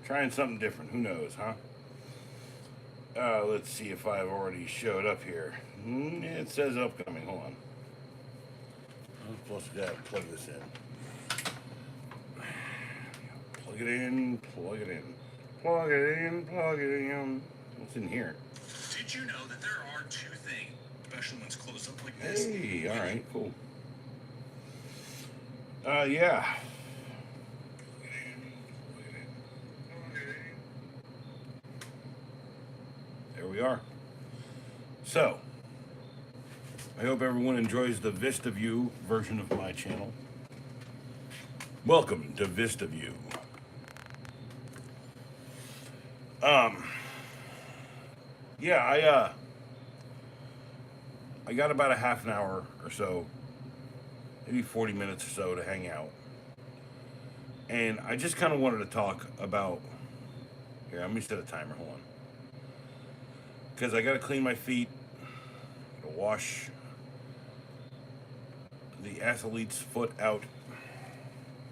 Trying something different. Who knows, huh? Let's see if I've already showed up here. It says upcoming. Hold on. I'm supposed to plug this in. Plug it in, plug it in. Plug it in, plug it in. What's in here? Did you know that there are two things, especially when it's close up like this? Hey, alright, cool. Yeah. There we are. So, I hope everyone enjoys the Vista View version of my channel. Welcome to Vista View. Yeah, I got about a half an hour or so, maybe 40 minutes or so to hang out. And I just kind of wanted to talk about, here, let me set a timer, hold on. Because I got to clean my feet, to wash the athlete's foot out.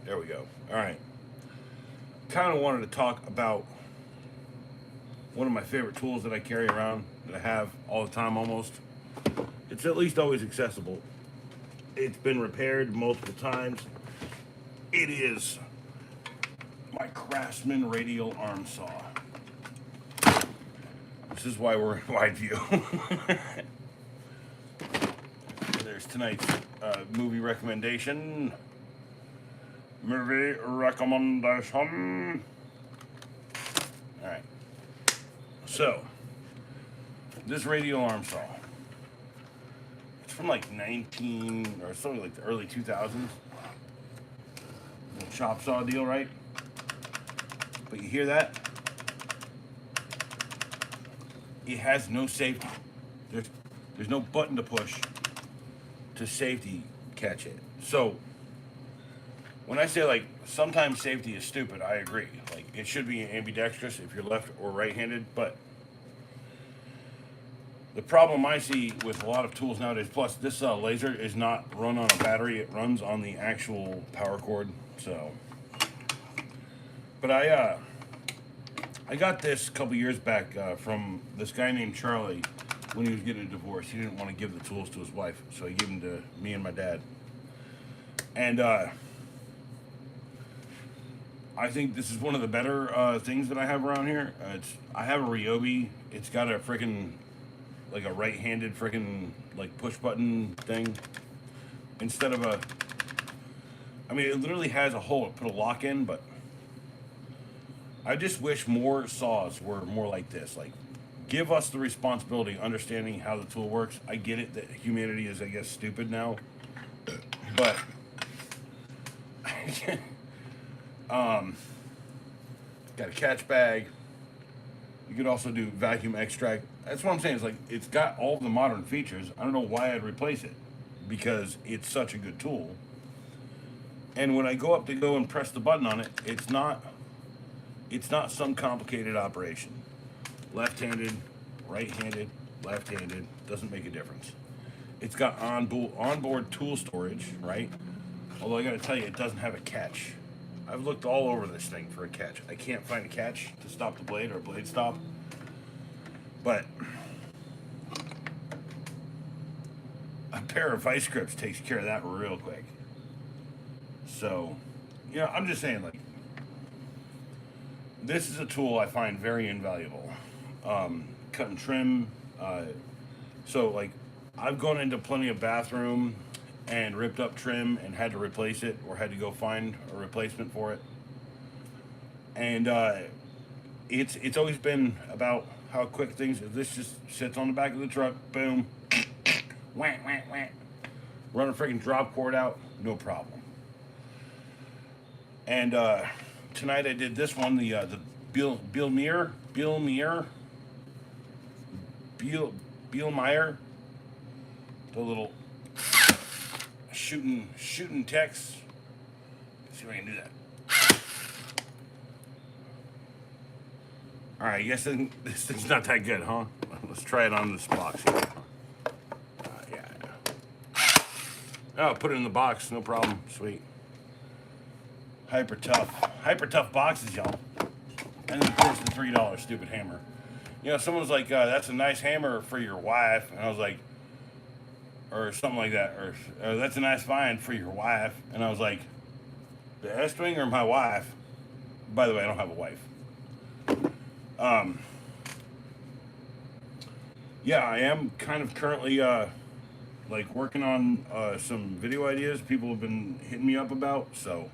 There we go. All right. Kind of wanted to talk about one of my favorite tools that I carry around, that I have all the time almost. It's at least always accessible. It's been repaired multiple times. It is my Craftsman radial arm saw. This is why we're in wide view. There's tonight's movie recommendation. Movie recommendation. All right. So, this radial arm saw. It's from like 19 or something like the early 2000s. Little chop saw deal, right? But you hear that? It has no safety. There's no button to push to safety catch it. So when I say like sometimes safety is stupid, I agree. Like it should be ambidextrous if you're left or right-handed, but the problem I see with a lot of tools nowadays, plus this laser is not run on a battery, it runs on the actual power cord. So, but I got this a couple years back from this guy named Charlie when he was getting a divorce. He didn't want to give the tools to his wife, so he gave them to me and my dad. And I think this is one of the better things that I have around here. I have a Ryobi. It's got a freaking, like a right-handed freaking like push button thing instead of a, I mean, it literally has a hole to put a lock in, but I just wish more saws were more like this. Like, give us the responsibility, understanding how the tool works. I get it that humanity is, I guess, stupid now, but got a catch bag. You could also do vacuum extract. That's what I'm saying. It's like it's got all the modern features. I don't know why I'd replace it because it's such a good tool. And when I go up to go and press the button on it, it's not some complicated operation. Left-handed, right-handed, left-handed, doesn't make a difference. It's got onboard tool storage, right? Although I gotta tell you, it doesn't have a catch. I've looked all over this thing for a catch. I can't find a catch to stop the blade or a blade stop. But a pair of vice grips takes care of that real quick. So, you know, I'm just saying, like, this is a tool I find very invaluable. Cut and trim. So, like, I've gone into plenty of bathroom and ripped up trim and had to replace it or had to go find a replacement for it. And it's always been about how quick things. This just sits on the back of the truck, boom, whack, whack, whack. Run a freaking drop cord out, no problem. And tonight I did this one, the Bielmeyer, the little shooting text. Let's see if I can do that. All right, I guess this thing's not that good, huh? Let's try it on this box here. Yeah. Oh, put it in the box, no problem. Sweet. Hyper tough boxes, y'all. And then of course the $3 stupid hammer. You know, someone was like, "That's a nice hammer for your wife," and I was like, or something like that, or "That's a nice find for your wife," and I was like, "The S-wing or my wife?" By the way, I don't have a wife. Um, yeah, I am kind of currently like working on some video ideas people have been hitting me up about. So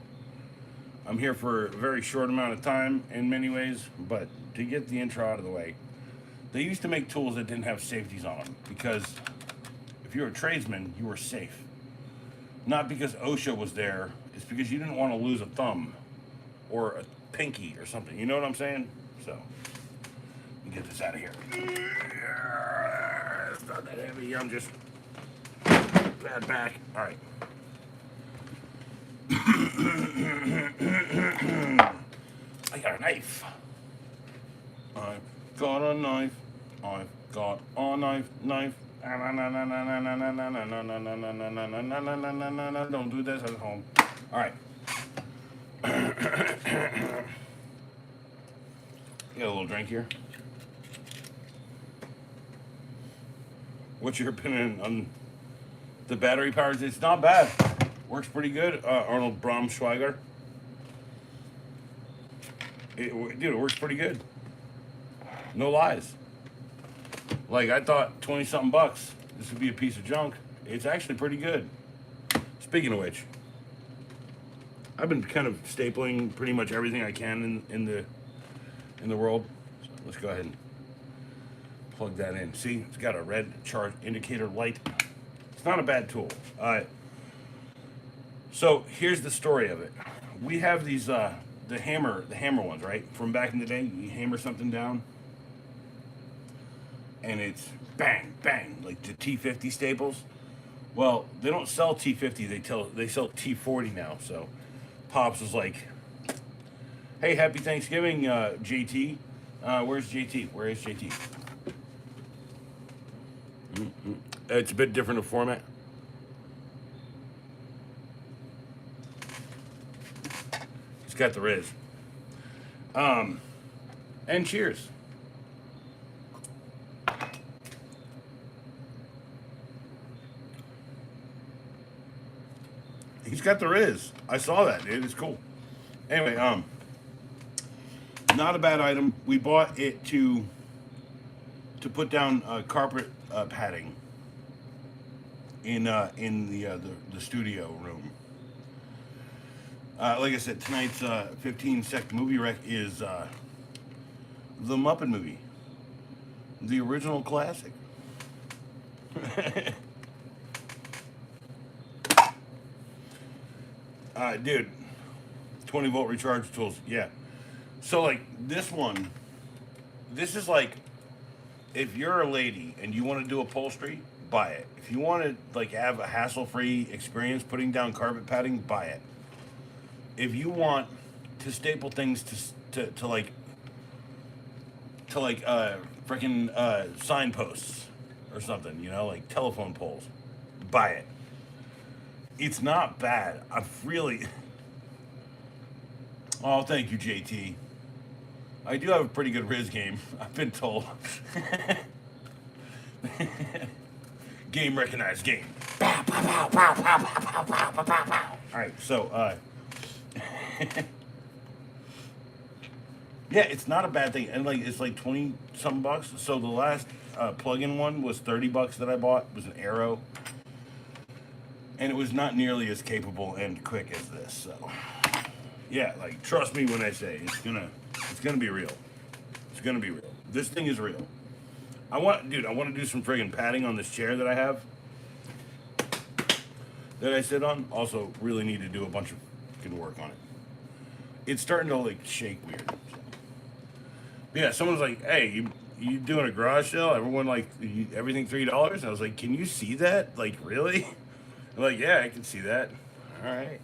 I'm here for a very short amount of time in many ways, but to get the intro out of the way, they used to make tools that didn't have safeties on them because if you were a tradesman, you were safe. Not because OSHA was there, it's because you didn't want to lose a thumb or a pinky or something. You know what I'm saying? So, let me get this out of here. It's not that heavy. I'm just bad back. All right. I got a knife. I've got a knife. I've got a knife. Don't do this at home. All right. Get a little drink here. What's your opinion on the battery powers? It's not bad. Works pretty good. Arnold Braunschweiger. Dude, it works pretty good. No lies. Like, I thought 20-something bucks, this would be a piece of junk. It's actually pretty good. Speaking of which, I've been kind of stapling pretty much everything I can in the world. So let's go ahead and plug that in. See, it's got a red charge indicator light. It's not a bad tool. So here's the story of it. We have these the hammer ones, right? From back in the day, you hammer something down, and it's bang bang like the T50 staples. Well, they don't sell T50. They sell T40 now. So Pops was like, "Hey, happy Thanksgiving, JT. Where's JT? Where is JT?" It's a bit different of format. He's got the Riz. And cheers. He's got the Riz. I saw that, dude. It's cool. Anyway, not a bad item. We bought it to put down carpet padding in the studio room. Like I said, tonight's 15-sec movie rec is the Muppet movie, the original classic. Dude, 20-volt recharge tools, yeah. So like this one, this is like, if you're a lady and you want to do upholstery, buy it. If you want to like have a hassle-free experience putting down carpet padding, buy it. If you want to staple things to freaking signposts or something, you know, like telephone poles, buy it. It's not bad. I've really. Oh, thank you, JT. I do have a pretty good Riz game, I've been told. Game recognized game. Alright, so, yeah, it's not a bad thing. And, like, it's like 20-something bucks. So the last plug-in one was 30 bucks that I bought. It was an Arrow. And it was not nearly as capable and quick as this, so. Yeah, like, trust me when I say it's gonna be real. It's gonna be real. This thing is real. I want to do some friggin' padding on this chair that I have, that I sit on. Also, really need to do a bunch of good work on it. It's starting to, like, shake weird. So. Yeah, someone's like, "Hey, you doing a garage sale? Everyone, like, everything $3?" I was like, "Can you see that? Like, really?" I'm like, "Yeah, I can see that." All right.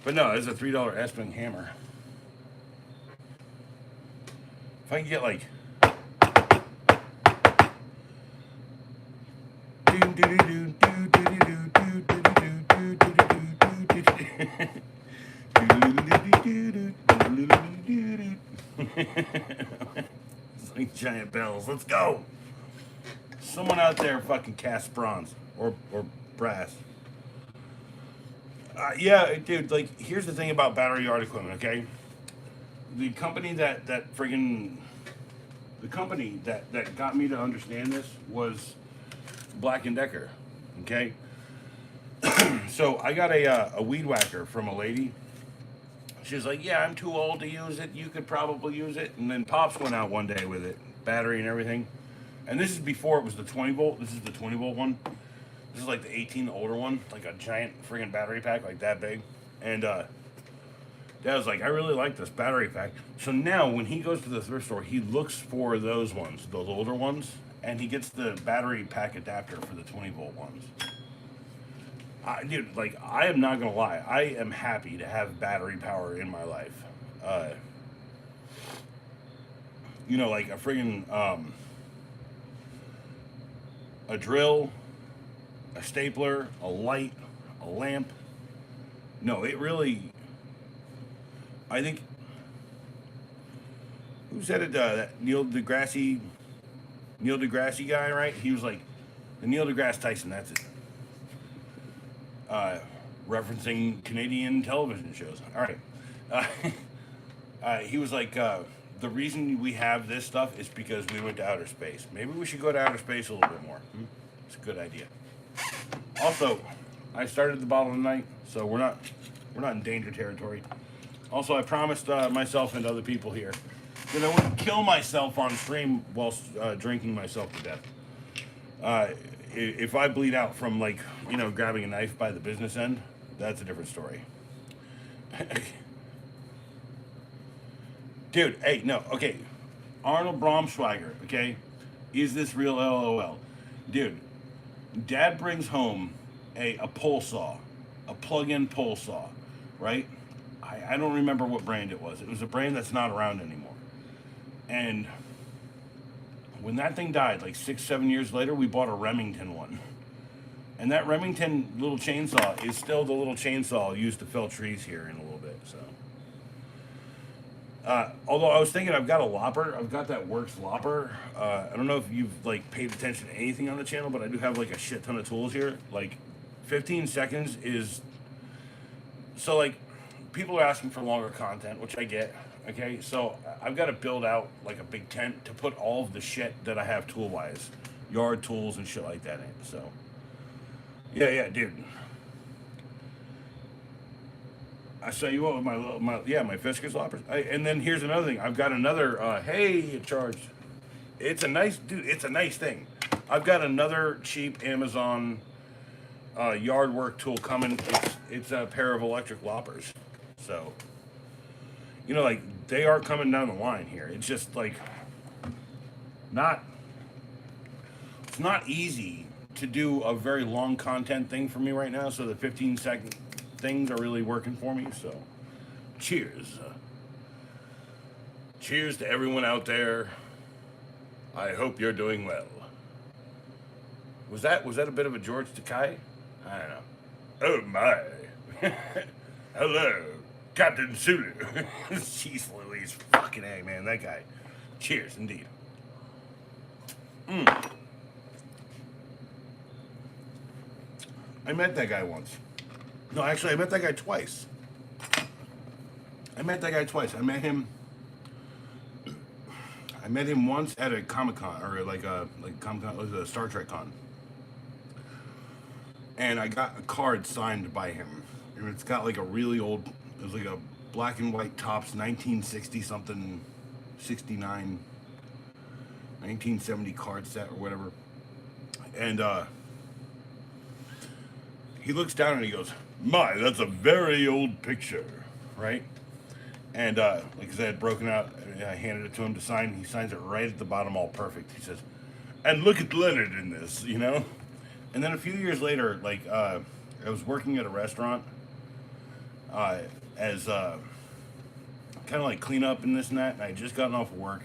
But no, it's a $3 S-wing hammer. If I can get like It's like giant bells. Let's go. Someone out there fucking cast bronze or brass. Yeah, dude. Like, here's the thing about battery yard equipment. Okay, the company that friggin' the company that got me to understand this was Black and Decker. Okay, so I got a weed whacker from a lady. She was like, "Yeah, I'm too old to use it. You could probably use it." And then Pops went out one day with it, battery and everything. And this is before it was the 20 volt. This is the 20 volt one. This is like the 18, the older one, like a giant friggin' battery pack, like that big. And Dad was like, "I really like this battery pack." So now when he goes to the thrift store, he looks for those ones, those older ones, and he gets the battery pack adapter for the 20 volt ones. Dude, like, I am not gonna lie, I am happy to have battery power in my life. Uh, like a friggin' a drill, a stapler, a light, a lamp. No, it really. I think. Who said it? That Neil deGrasse guy, right? He was like, the Neil deGrasse Tyson. That's it. Referencing Canadian television shows. All right. Uh, he was like, the reason we have this stuff is because we went to outer space. Maybe we should go to outer space a little bit more. It's a good idea. Also, I started the bottle tonight, so we're not in danger territory. Also, I promised myself and other people here that I wouldn't kill myself on stream whilst drinking myself to death. If I bleed out from, like, grabbing a knife by the business end, that's a different story. Dude, hey, no, okay. Arnold Bromschweiger, okay? Is this real? LOL. Dude, Dad brings home a pole saw, a plug-in pole saw, right? I don't remember what brand it was. It was a brand that's not around anymore. And when that thing died, like 6-7 years later, we bought a Remington one. And that Remington little chainsaw is still the little chainsaw used to fell trees here in a little bit, so. Although I was thinking, I've got a lopper. I've got that Works lopper. I don't know if you've, like, paid attention to anything on the channel, but I do have, like, a shit ton of tools here. Like, 15 seconds is... So, like, people are asking for longer content, which I get, okay? So I've got to build out, like, a big tent to put all of the shit that I have tool-wise. Yard tools and shit like that in, so... Yeah, dude. I saw you up with my Fiskars loppers. And then here's another thing. I've got another, hey, it charged. It's a nice thing. I've got another cheap Amazon yard work tool coming. It's a pair of electric loppers. So, like, they are coming down the line here. It's just, like, it's not easy to do a very long content thing for me right now, so the 15-second things are really working for me, so cheers. Cheers to everyone out there. I hope you're doing well. Was that a bit of a George Takei? I don't know. Oh my. Hello, Captain Sulu. Jeez Louise, fucking A, man, that guy. Cheers, indeed. I met that guy once. No, actually, I met that guy twice. I met him once at a Comic-Con, or like Comic-Con, it was a Star Trek con. And I got a card signed by him. And it's got like a really old, it was like a black and white tops, 1960 something, 69, 1970 card set or whatever. And he looks down and he goes, "My, that's a very old picture," right? And like I said, I had broken out, I handed it to him to sign. He signs it right at the bottom, all perfect. He says, "And look at Leonard in this," And then a few years later, like, I was working at a restaurant as kind of like cleanup and this and that, and I had just gotten off of work.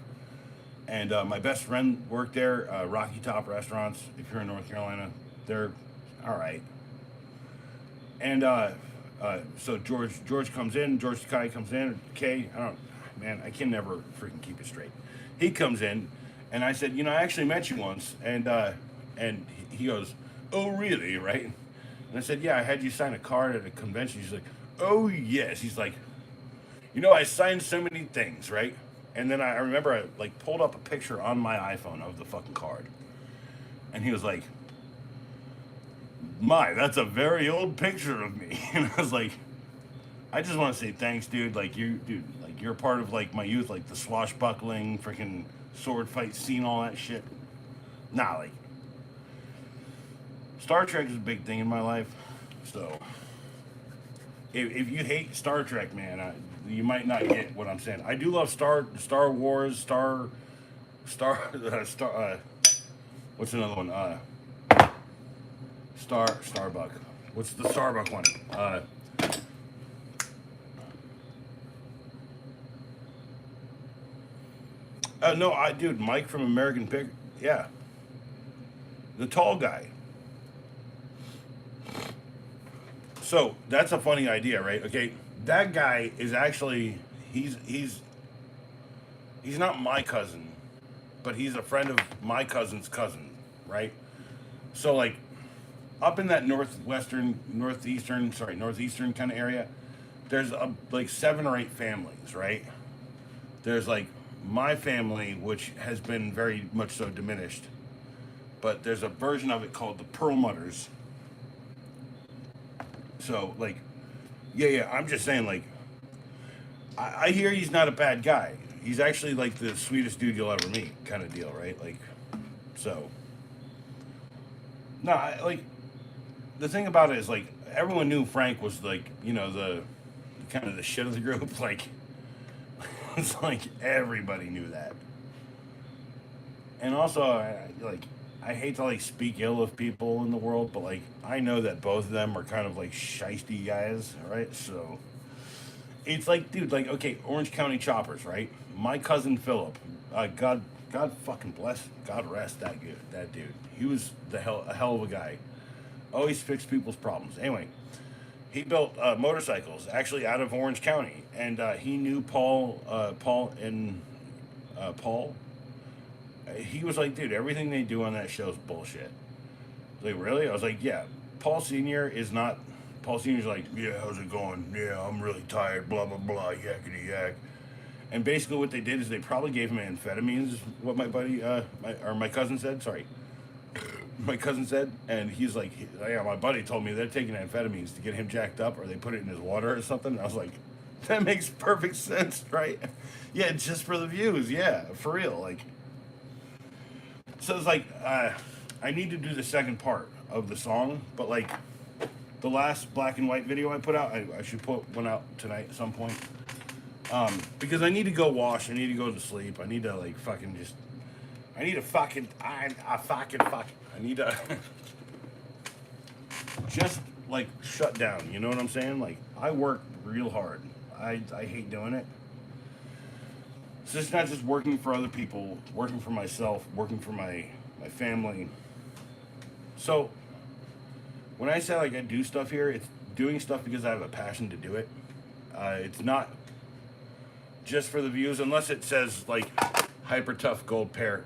And my best friend worked there, Rocky Top Restaurants. If you're in North Carolina, they're all right. And so George comes in, George Takei comes in, K, I don't know. man, I can never freaking keep it straight. He comes in, and I said, I actually met you once, and he goes, oh really, right? And I said, yeah, I had you sign a card at a convention. He's like, oh yes. He's like, I signed so many things, right? And then I remember I like pulled up a picture on my iPhone of the fucking card, and he was like, my, that's a very old picture of me. And I was like, I just want to say thanks, dude. Like dude, like you're a part of like my youth, like the swashbuckling, freaking sword fight scene, all that shit. Nah, like Star Trek is a big thing in my life. So if you hate Star Trek, man, you might not get what I'm saying. I do love Star Wars, Star. What's another one? Starbuck. What's the Starbuck one? No, dude, Mike from American Pick. Yeah, the tall guy. So that's a funny idea, right? Okay, that guy is actually he's not my cousin, but he's a friend of my cousin's cousin, right? So like up in that northeastern kind of area, there's like 7 or 8 families, right? There's like my family, which has been very much so diminished, but there's a version of it called the Perlmutters. So like, yeah, I'm just saying like, I hear he's not a bad guy. He's actually like the sweetest dude you'll ever meet, kind of deal, right? Like, so no, like the thing about it is like everyone knew Frank was like the kind of the shit of the group. Like it's like everybody knew that. And also, I hate to like speak ill of people in the world, but like I know that both of them are kind of like shisty guys, right? So it's like, dude, like okay, Orange County choppers, right? My cousin Philip, God fucking bless, God rest that dude. He was a hell of a guy. Always fixed people's problems. Anyway, he built motorcycles actually out of Orange County, and he knew Paul. He was like, dude, everything they do on that show is bullshit. Like, really? I was like, yeah. Paul Senior is not. Paul Senior's like, yeah, how's it going? Yeah, I'm really tired. Blah blah blah. Yakety yak. And basically, what they did is they probably gave him amphetamines. Is what my buddy, my cousin said. Sorry, my cousin said, and he's like, yeah, my buddy told me they're taking amphetamines to get him jacked up, or they put it in his water or something. And I was like, that makes perfect sense, right? Yeah, just for the views. Yeah, for real. Like, so it's like, I need to do the second part of the song, but like the last black and white video I put out, I should put one out tonight at some point. Because I need to go wash, I need to go to sleep, I need to like fucking just, I need to fucking, I need to just like shut down, you know what I'm saying? Like, I work real hard. I hate doing it. So it's not just working for other people, working for myself, working for my family. So when I say like I do stuff here, it's doing stuff because I have a passion to do it. It's not just for the views, unless it says like hyper tough gold pair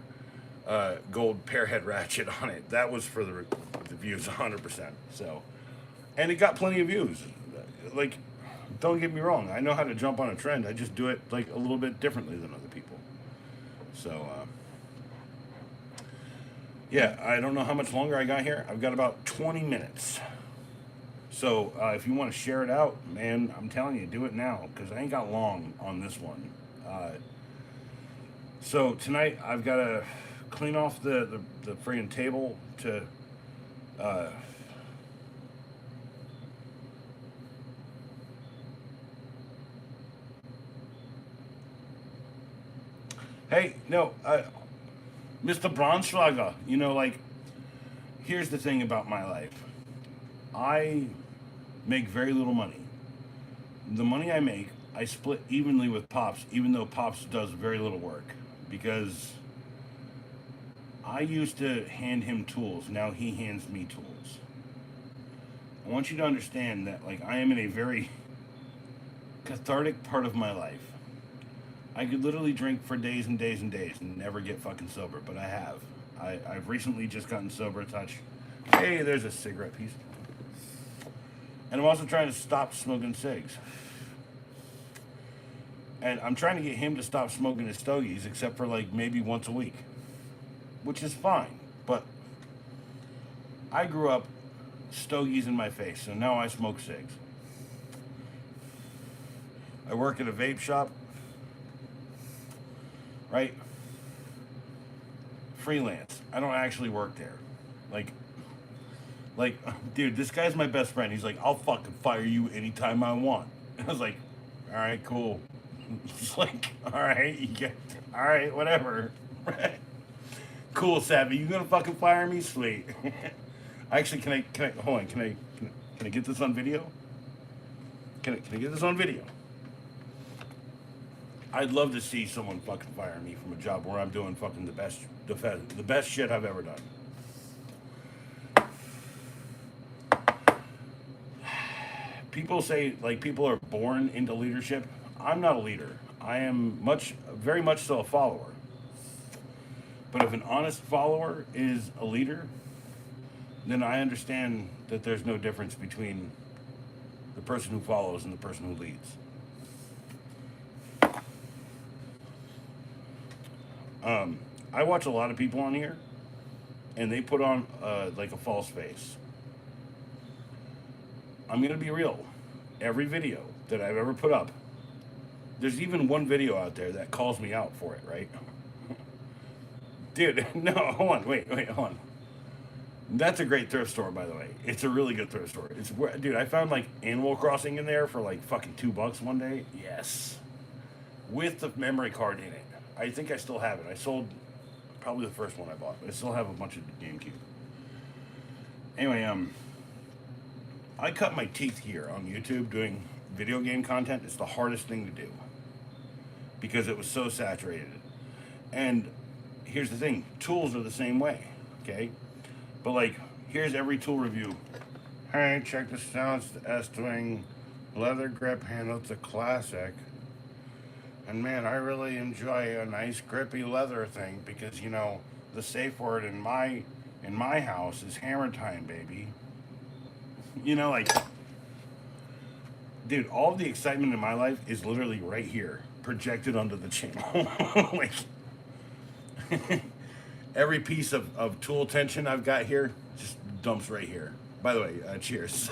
head ratchet on it. That was for the views 100%. So, and it got plenty of views. Like, don't get me wrong, I know how to jump on a trend. I just do it like a little bit differently than other people. So yeah, I don't know how much longer I got here. I've got about 20 minutes. So if you want to share it out, man, I'm telling you, do it now, because I ain't got long on this one. So tonight I've got to clean off the friggin' table to hey, no, Mr. Braunschweiger, like, here's the thing about my life. I make very little money. The money I make, I split evenly with Pops, even though Pops does very little work. Because I used to hand him tools, now he hands me tools. I want you to understand that, like, I am in a very cathartic part of my life I could literally drink for days and days and days and never get fucking sober, but I have. I've recently just gotten sober a touch. Hey, there's a cigarette piece. And I'm also trying to stop smoking cigs. And I'm trying to get him to stop smoking his stogies, except for like maybe once a week, which is fine. But I grew up stogies in my face, so now I smoke cigs. I work at a vape shop, right? Freelance. I don't actually work there. Like, dude, this guy's my best friend. He's like, I'll fucking fire you anytime I want. And I was like, all right, cool. It's like, all right, whatever. Cool, Savvy. You gonna fucking fire me? Sweet. Actually, can I hold on? Can I get this on video? Can I get this on video? I'd love to see someone fucking fire me from a job where I'm doing fucking the best shit I've ever done. People say like people are born into leadership. I'm not a leader. I am very much so a follower. But if an honest follower is a leader, then I understand that there's no difference between the person who follows and the person who leads. I watch a lot of people on here, and they put on like a false face. I'm gonna be real. Every video that I've ever put up, there's even one video out there that calls me out for it, right? Dude, no, hold on, wait, hold on. That's a great thrift store, by the way. It's a really good thrift store. Dude, I found like Animal Crossing in there for like fucking $2 one day. Yes, with the memory card in it. I think I still have it. I sold probably the first one I bought, but I still have a bunch of GameCube. Anyway, I cut my teeth here on YouTube doing video game content. It's the hardest thing to do because it was so saturated. And here's the thing, tools are the same way, okay? But like, here's every tool review. Hey, check this out, it's the S-Twing leather grip handle, it's a classic. And man, I really enjoy a nice grippy leather thing because, you know, the safe word in my house is hammer time, baby. You know, like, dude, all the excitement in my life is literally right here, projected onto the channel. Like, every piece of tool tension I've got here just dumps right here. By the way, cheers.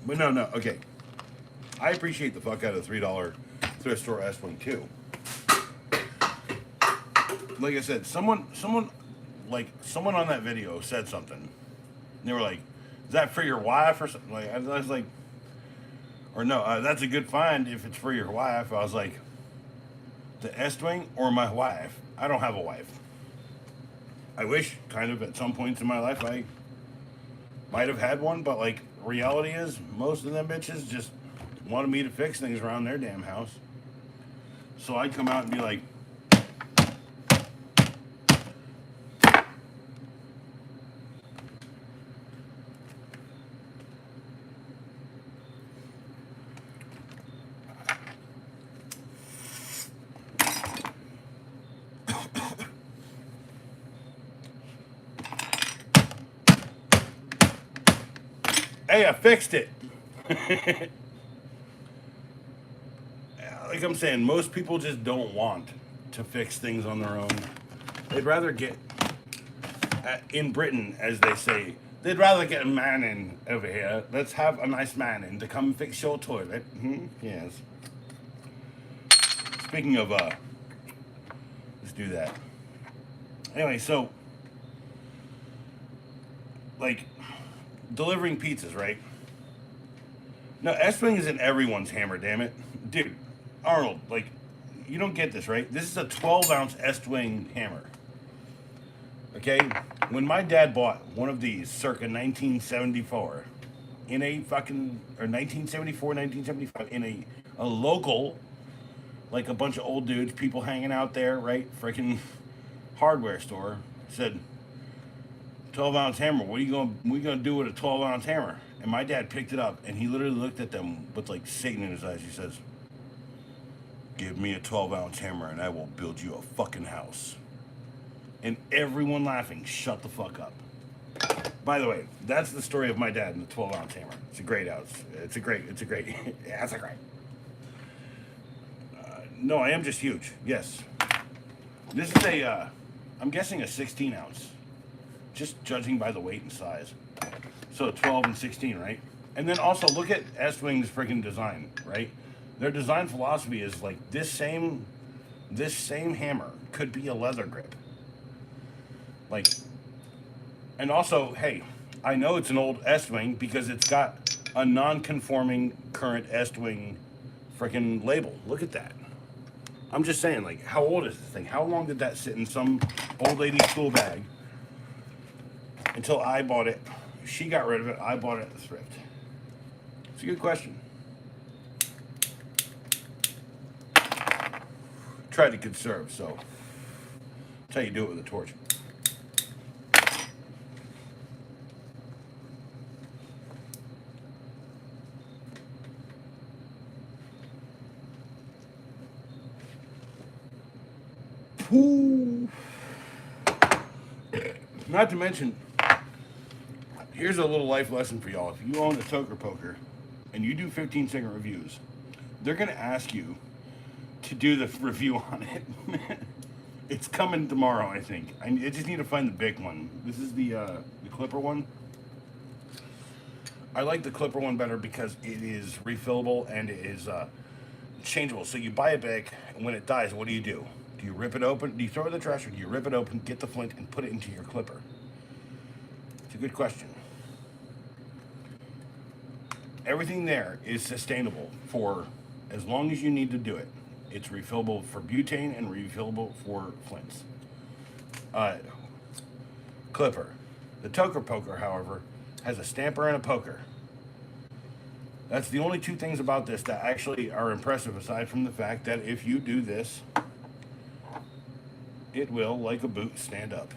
But no, okay. I appreciate the fuck out of the $3 thrift store S-Wing too. Like I said, someone on that video said something. And they were like, "Is that for your wife or something?" Like I was like, or no, that's a good find if it's for your wife. I was like, the S-Wing or my wife? I don't have a wife. I wish, kind of, at some points in my life, I might have had one, but like, reality is, most of them bitches just wanted me to fix things around their damn house. So I'd come out and be like, "Hey, I fixed it." Like I'm saying, most people just don't want to fix things on their own. They'd rather get, in Britain, as they say, they'd rather get a man in over here. Let's have a nice man in to come fix your toilet. Yes. Speaking of, let's do that. Anyway, so, like, delivering pizzas, right? No, S-Wing isn't everyone's hammer, damn it. Dude, Arnold, like, you don't get this, right? This is a 12-ounce S-Wing hammer. Okay? When my dad bought one of these circa 1974, in a fucking, or 1974, 1975, in a local, like a bunch of old dudes, people hanging out there, right? Freaking hardware store, said, 12-ounce hammer, what are you gonna do with a 12-ounce hammer? And my dad picked it up, and he literally looked at them with like Satan in his eyes. He says, "Give me a 12-ounce hammer, and I will build you a fucking house." And everyone laughing, shut the fuck up. By the way, that's the story of my dad and the 12-ounce hammer. It's a great house. It's a great, yeah, it's a great. No, I am just huge. Yes. This is I'm guessing a 16-ounce. Just judging by the weight and size. So 12 and 16, right? And then also look at S-Wing's freaking design, right? Their design philosophy is like this same hammer could be a leather grip. Like, and also, hey, I know it's an old S-Wing because it's got a non-conforming current S-Wing freaking label. Look at that. I'm just saying, like, how old is this thing? How long did that sit in some old lady's school bag until I bought it? She got rid of it. I bought it at the thrift. It's a good question. Tried to conserve, so that's how you do it with a torch. Ooh. Not to mention, here's a little life lesson for y'all. If you own a Toker Poker and you do 15-second reviews, they're going to ask you to do the review on it. It's coming tomorrow, I think. I just need to find the big one. This is the Clipper one. I like the Clipper one better because it is refillable and it is changeable. So you buy a bag, and when it dies, what do? Do you rip it open? Do you throw it in the trash, or do you rip it open, get the flint, and put it into your clipper? It's a good question. Everything there is sustainable for as long as you need to do it. It's refillable for butane and refillable for flints. Clipper. The Toker Poker, however, has a stamper and a poker. That's the only two things about this that actually are impressive, aside from the fact that if you do this, it will, like a boot, stand up.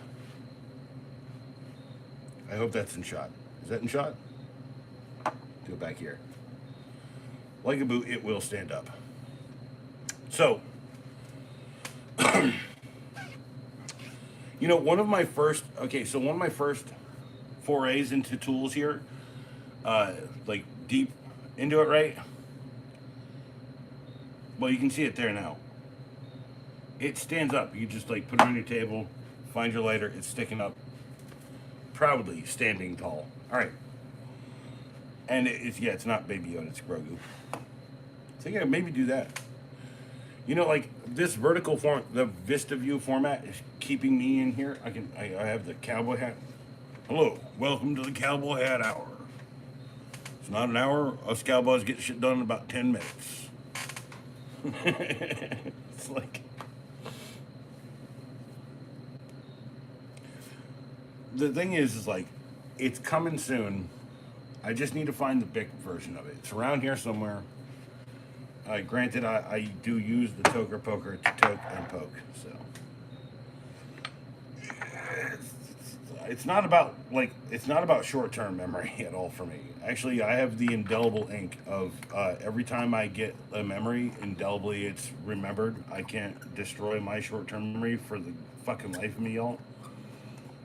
I hope that's in shot. Is that in shot? Do it back here. Like a boot, it will stand up. So, you know, one of my first forays into tools here, like deep into it, right? Well, you can see it there now. It stands up. You just like put it on your table, find your lighter, it's sticking up, proudly standing tall. All right. And it's not Baby Yoda, it's Grogu. So yeah, maybe do that. You know, like this vertical form, the Vista View format is keeping me in here. I have the cowboy hat. Hello, welcome to the cowboy hat hour. It's not an hour. Us cowboys get shit done in about 10 minutes. It's like, the thing is like, it's coming soon. I just need to find the big version of it. It's around here somewhere. Granted, I do use the Toker Poker to toke and poke, so it's not about short-term memory at all for me. Actually, I have the indelible ink of every time I get a memory, indelibly it's remembered. I can't destroy my short-term memory for the fucking life of me, y'all.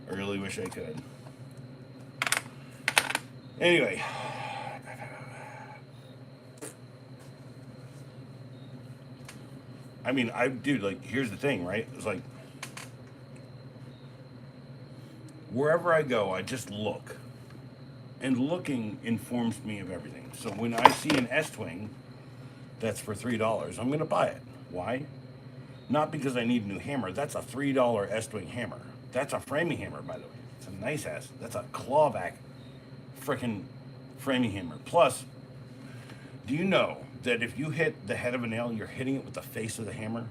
I really wish I could. Anyway. I mean, dude, like, here's the thing, right? It's like, wherever I go, I just look. And looking informs me of everything. So when I see an S-Wing that's for $3, I'm going to buy it. Why? Not because I need a new hammer. That's a $3 S-Wing hammer. That's a framing hammer, by the way. It's a nice ass. That's a clawback freaking framing hammer. Plus, do you know that if you hit the head of a nail, you're hitting it with the face of the hammer?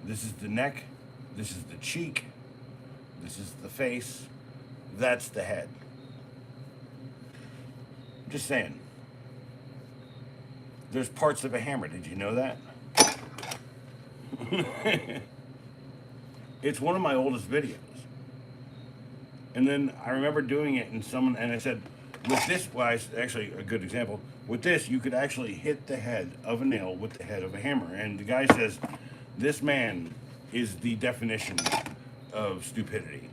This is the neck, this is the cheek, this is the face, that's the head. I'm just saying. There's parts of a hammer, did you know that? It's one of my oldest videos. And then I remember doing it and I said, with this, well, actually a good example. With this, you could actually hit the head of a nail with the head of a hammer. And the guy says, this man is the definition of stupidity.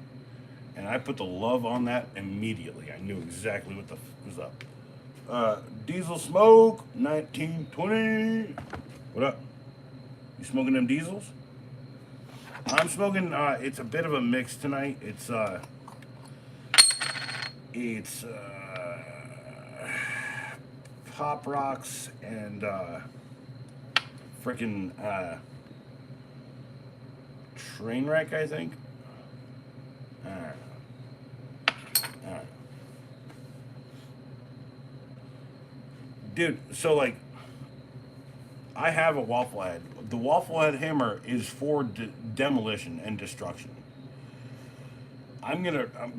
And I put the love on that immediately. I knew exactly what the was up. Diesel Smoke, 1920. What up? You smoking them diesels? I'm smoking, it's a bit of a mix tonight. It's Pop Rocks and freaking Trainwreck, I think. I don't know. Dude, so like, I have a waffle head. The waffle head hammer is for demolition and destruction.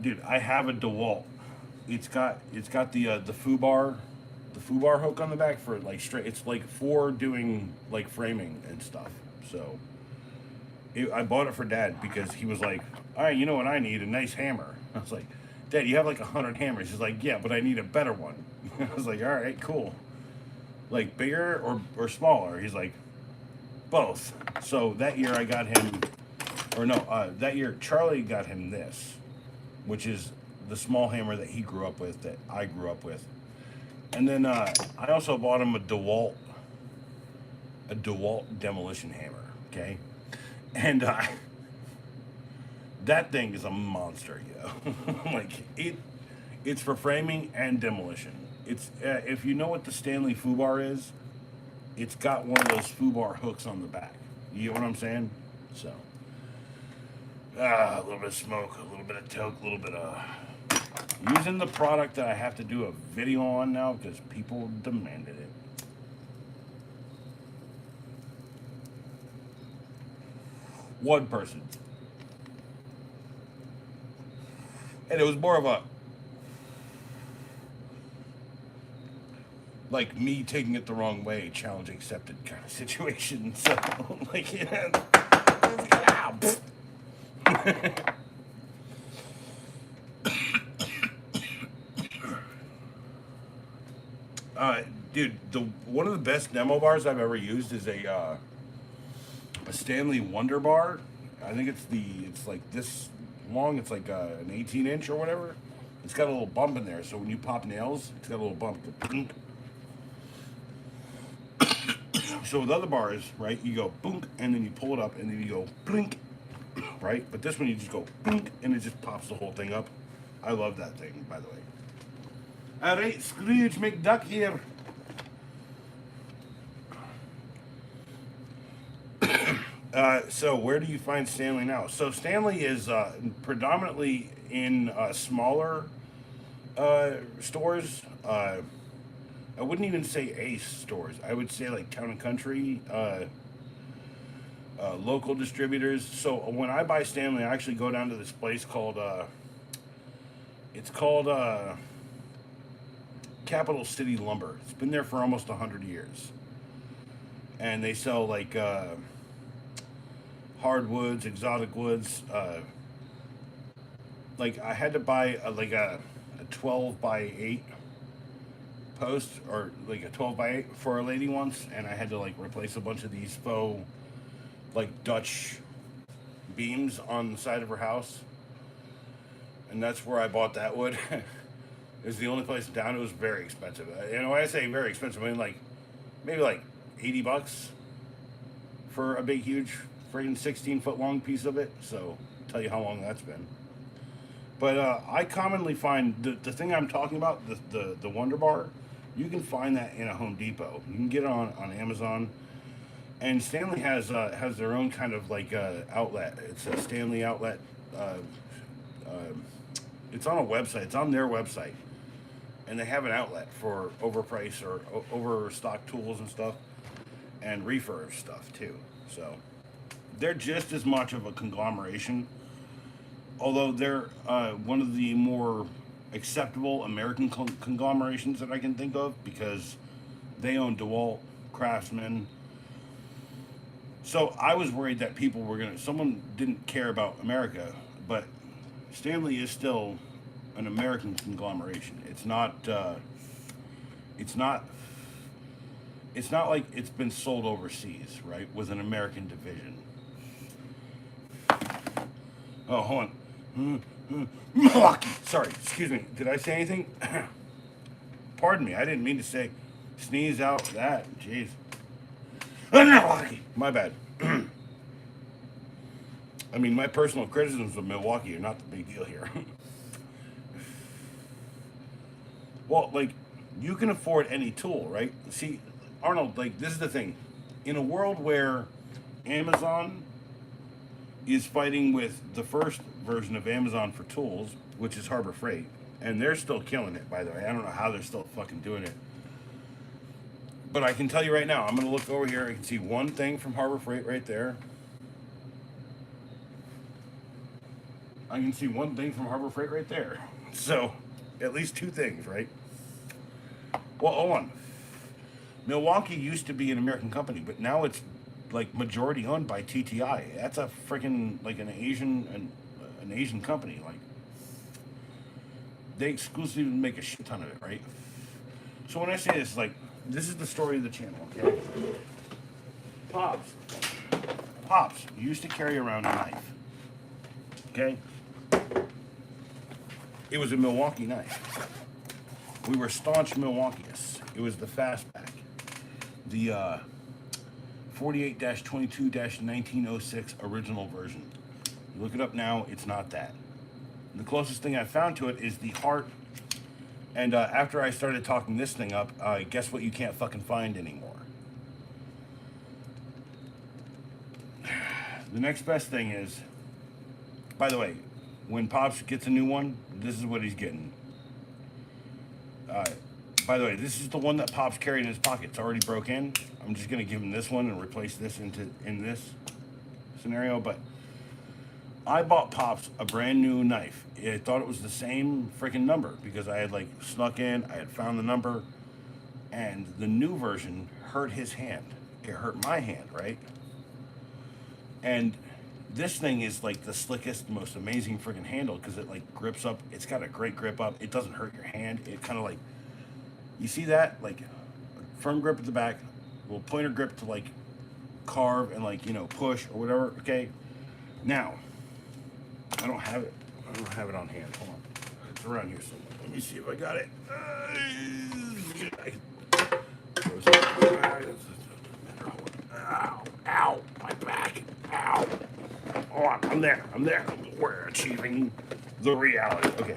Dude. I have a DeWalt. It's got the foo bar hook on the back for like straight. It's like for doing like framing and stuff. So I bought it for Dad because he was like, all right, you know what I need? A nice hammer. I was like, Dad, you have like 100 hammers. He's like, yeah, but I need a better one. I was like, all right, cool. Like bigger or smaller? He's like, both. So that year I got him, or no, that year Charlie got him this, which is the small hammer that he grew up with, that I grew up with. And then I also bought him a DeWalt demolition hammer. Okay, and that thing is a monster, like it's for framing and demolition. It's if you know what the Stanley foo bar is, it's got one of those foo bar hooks on the back. You get what I'm saying? So a little bit of smoke, a little bit of toke, a little bit of using the product that I have to do a video on now because people demanded it. One person. And it was more of a like me taking it the wrong way, challenge accepted kind of situation. So like dude, one of the best demo bars I've ever used is a Stanley Wonder Bar. I think it's like this long. It's like an 18-inch or whatever. It's got a little bump in there, so when you pop nails, it's got a little bump. So with other bars, right, you go boonk, and then you pull it up, and then you go blink, right? But this one you just go blink, and it just pops the whole thing up. I love that thing, by the way. All right, Scrooge McDuck here. So where do you find Stanley now? So Stanley is predominantly in smaller stores. I wouldn't even say Ace stores. I would say like Town and Country, local distributors. So when I buy Stanley, I actually go down to this place called it's called Capital City Lumber. It's been there for almost 100 years, and they sell like hardwoods, exotic woods. Like I had to buy a 12 by 8 post, or like a 12 by 8 for a lady once, and I had to like replace a bunch of these faux like Dutch beams on the side of her house, and that's where I bought that wood. It was the only place in town. It was very expensive. And when I say very expensive, I mean like maybe like $80 for a big huge friggin' 16-foot long piece of it. So I'll tell you how long that's been. But I commonly find the thing I'm talking about, the Wonder Bar, you can find that in a Home Depot. You can get it on Amazon. And Stanley has their own kind of like outlet. It's a Stanley outlet. It's on a website. It's on their website. And they have an outlet for overpriced or overstock tools and stuff. And refurb stuff too. So they're just as much of a conglomeration, although they're one of the more acceptable American conglomerations that I can think of, because they own DeWalt, Craftsman. So I was worried that someone didn't care about America, but Stanley is still an American conglomeration. It's not. It's not. It's not like it's been sold overseas, right? With an American division. Oh, hold on. Milwaukee. Sorry, excuse me. Did I say anything? Pardon me. I didn't mean to say sneeze out that. Jeez. Milwaukee. My bad. I mean, my personal criticisms of Milwaukee are not the big deal here. Well, like, you can afford any tool, right? See, Arnold, like, this is the thing. In a world where Amazon is fighting with the first version of Amazon for tools, which is Harbor Freight, and they're still killing it, by the way. I don't know how they're still fucking doing it. But I can tell you right now, I'm going to look over here. I can see one thing from Harbor Freight right there. I can see one thing from Harbor Freight right there. So, at least two things, right? Well, hold on. Milwaukee used to be an American company, but now it's like majority owned by TTI. That's a freaking like an Asian company. Like they exclusively make a shit ton of it, right? So when I say this, like this is the story of the channel. Okay, Pops used to carry around a knife. Okay, it was a Milwaukee knife. We were staunch Milwaukeeists. It was the fastback, the 48-22-1906 original version. You look it up now, it's not that. The closest thing I found to it is the Heart. And after I started talking this thing up, guess what you can't fucking find anymore? The next best thing is, by the way, when Pops gets a new one, this is what he's getting. By the way, this is the one that Pops carried in his pocket. It's already broke in. I'm just gonna give him this one and replace this in this scenario. But I bought Pops a brand new knife. I thought it was the same freaking number because I had like snuck in, I had found the number, and the new version hurt his hand. It hurt my hand, right? And this thing is like the slickest, most amazing freaking handle because it like grips up. It's got a great grip up. It doesn't hurt your hand. It kind of like, you see that? Like firm grip at the back, little pointer grip to like carve and like, you know, push or whatever. Okay. Now, I don't have it. I don't have it on hand. Hold on. It's around here somewhere. Let me see if I got it. Ow, ow, my back. Ow. Oh, I'm there. I'm there. We're achieving the reality. Okay.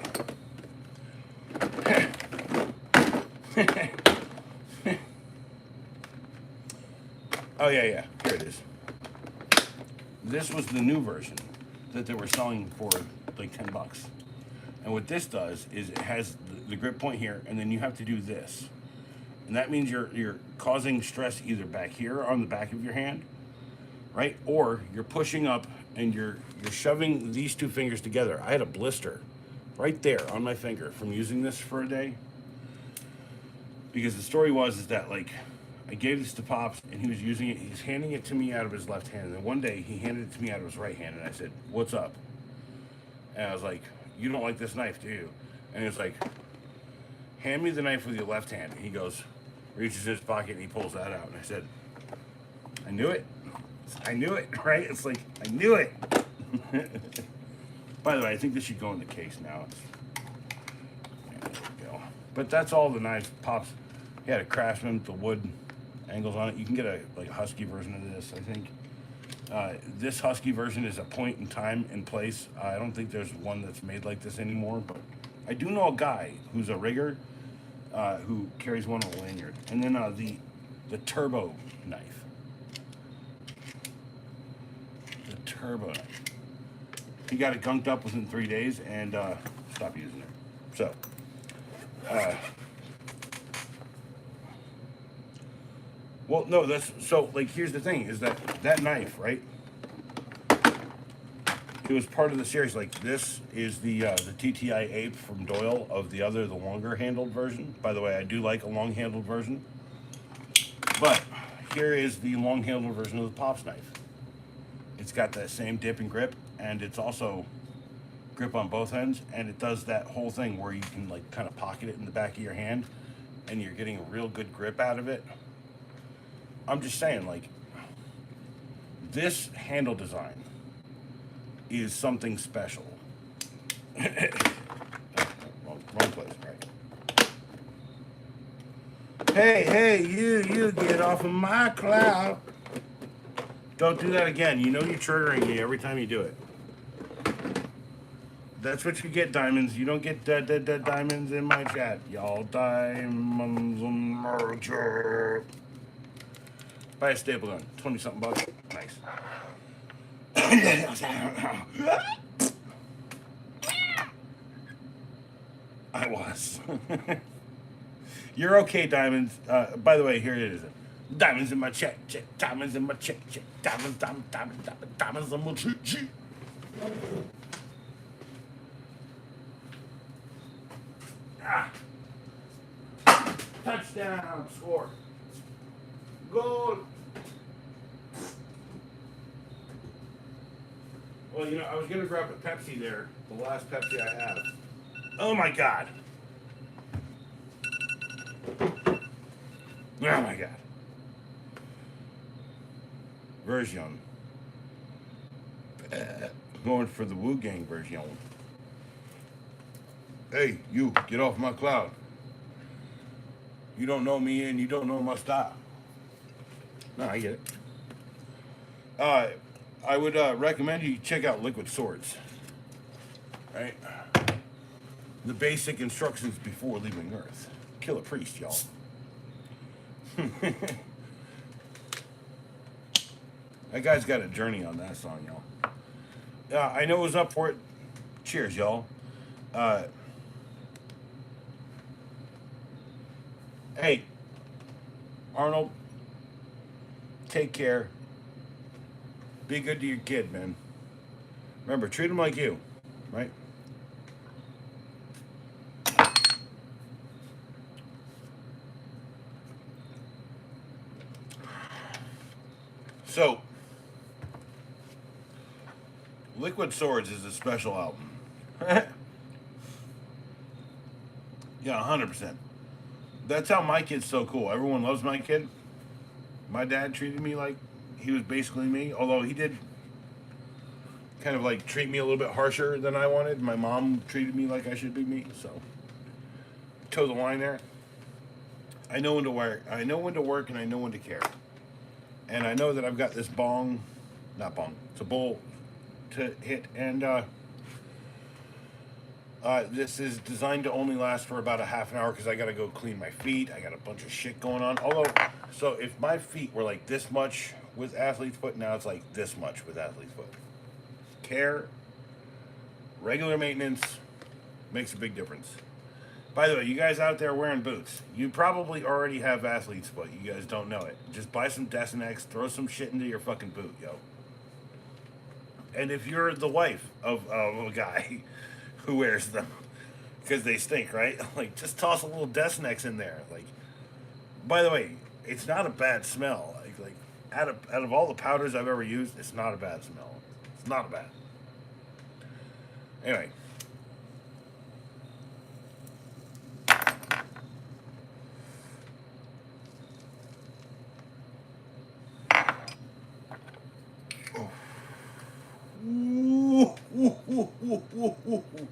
Oh, yeah. Here it is. This was the new version that they were selling for like $10. And what this does is it has the grip point here, and then you have to do this. And that means you're causing stress either back here on the back of your hand, right? Or you're pushing up and you're shoving these two fingers together. I had a blister right there on my finger from using this for a day. Because the story is that like I gave this to Pops and he was using it. He's handing it to me out of his left hand. And then one day he handed it to me out of his right hand. And I said, "What's up?" And I was like, "You don't like this knife, do you?" And he was like, "Hand me the knife with your left hand." And he goes, reaches in his pocket and he pulls that out. And I said, "I knew it. I knew it," right? It's like, I knew it. By the way, I think this should go in the case now. Yeah, there we go. But that's all the knives. Pops, he had a Craftsman with the wood angles on it. You can get a Husky version of this, I think. This Husky version is a point in time and place. I don't think there's one that's made like this anymore, but I do know a guy who's a rigger who carries one on a lanyard. And then the turbo knife. The turbo knife. He got it gunked up within 3 days and stopped using it. So, well, no, that's so. Like, here's the thing: is that knife, right? It was part of the series. Like, this is the TTI Ape from Doyle of the longer handled version. By the way, I do like a long handled version. But here is the long handled version of the Pops knife. It's got that same dip and grip, and it's also grip on both ends, and it does that whole thing where you can like kind of pocket it in the back of your hand, and you're getting a real good grip out of it. I'm just saying, like, this handle design is something special. Wrong place, right? Hey, you get off of my cloud. Don't do that again. You know you're triggering me every time you do it. That's what you get, diamonds. You don't get dead diamonds in my chat. Y'all diamonds in my chat. Buy a staple gun. 20-something bucks. Nice. I was. You're okay, diamonds. By the way, here it is. Diamonds in my check. Diamonds in my check. Diamonds in my check. Touchdown. Score. Goal. Well, you know, I was going to grab a Pepsi there. The last Pepsi I have. Oh, my God. Oh, my God. Version. Going for the Wu Gang version. Hey, you, get off my cloud. You don't know me and you don't know my style. No, I get it. I would recommend you check out Liquid Swords. Right? The basic instructions before leaving Earth. Kill a priest, y'all. That guy's got a journey on that song, y'all. I know it was up for it. Cheers, y'all. Hey, Arnold, take care. Be good to your kid, man. Remember, treat him like you, right? So, Liquid Swords is a special album. Yeah, 100%. That's how my kid's so cool. Everyone loves my kid. My dad treated me like he was basically me, although he did kind of like treat me a little bit harsher than I wanted. My mom treated me like I should be me, so toe the line there. I know when to work. I know when to work, and I know when to care. And I know that I've got this not bong. It's a bowl to hit, and this is designed to only last for about a half an hour because I got to go clean my feet. I got a bunch of shit going on. Although, so if my feet were like this much with athlete's foot, now it's like this much with athlete's foot. Care, regular maintenance makes a big difference. By the way, you guys out there wearing boots, you probably already have athlete's foot. You guys don't know it. Just buy some Desinex, throw some shit into your fucking boot, yo. And if you're the wife of a guy who wears them, because they stink, right? Like, just toss a little Desinex in there. Like, by the way, it's not a bad smell. Like out of all the powders I've ever used, it's not a bad smell. It's not bad. Anyway.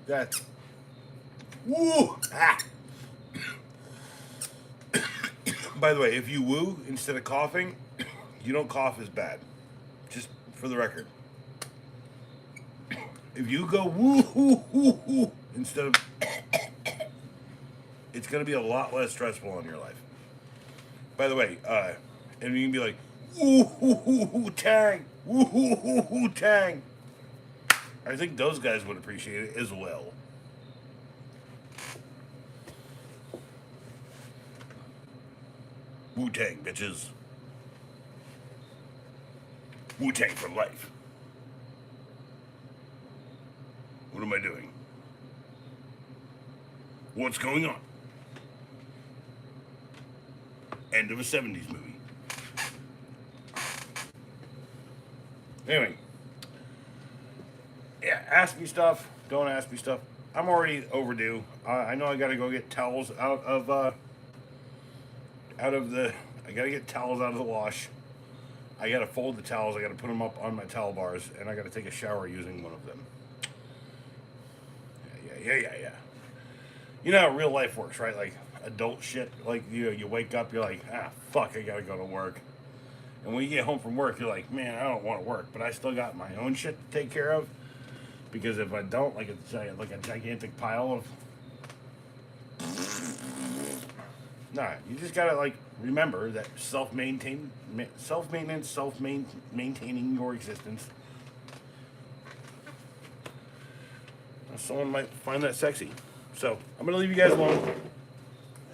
That's By the way, if you woo instead of coughing, you don't cough as bad. Just for the record. If you go woo instead of it's gonna be a lot less stressful in your life. By the way, and you can be like tang, tang. I think those guys would appreciate it as well. Wu-Tang, bitches. Wu-Tang for life. What am I doing? What's going on? End of a 70s movie. Anyway. Yeah, ask me stuff. don't ask me stuff. I'm already overdue. I know I gotta go get towels out of the. I gotta get towels out of the wash. I gotta fold the towels. I gotta put them up on my towel bars, and I gotta take a shower using one of them. Yeah. You know how real life works, right? Like adult shit. Like you wake up, you're like, fuck, I gotta go to work. And when you get home from work, you're like, man, I don't want to work, but I still got my own shit to take care of. Because if I don't, like a gigantic pile of. Nah, you just gotta like remember that self-maintenance, maintaining your existence. Someone might find that sexy. So I'm gonna leave you guys alone,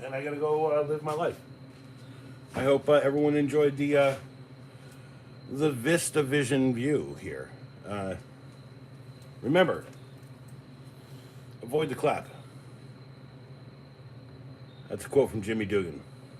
and I gotta go live my life. I hope everyone enjoyed the Vista Vision view here. Remember, avoid the clap. That's a quote from Jimmy Dugan.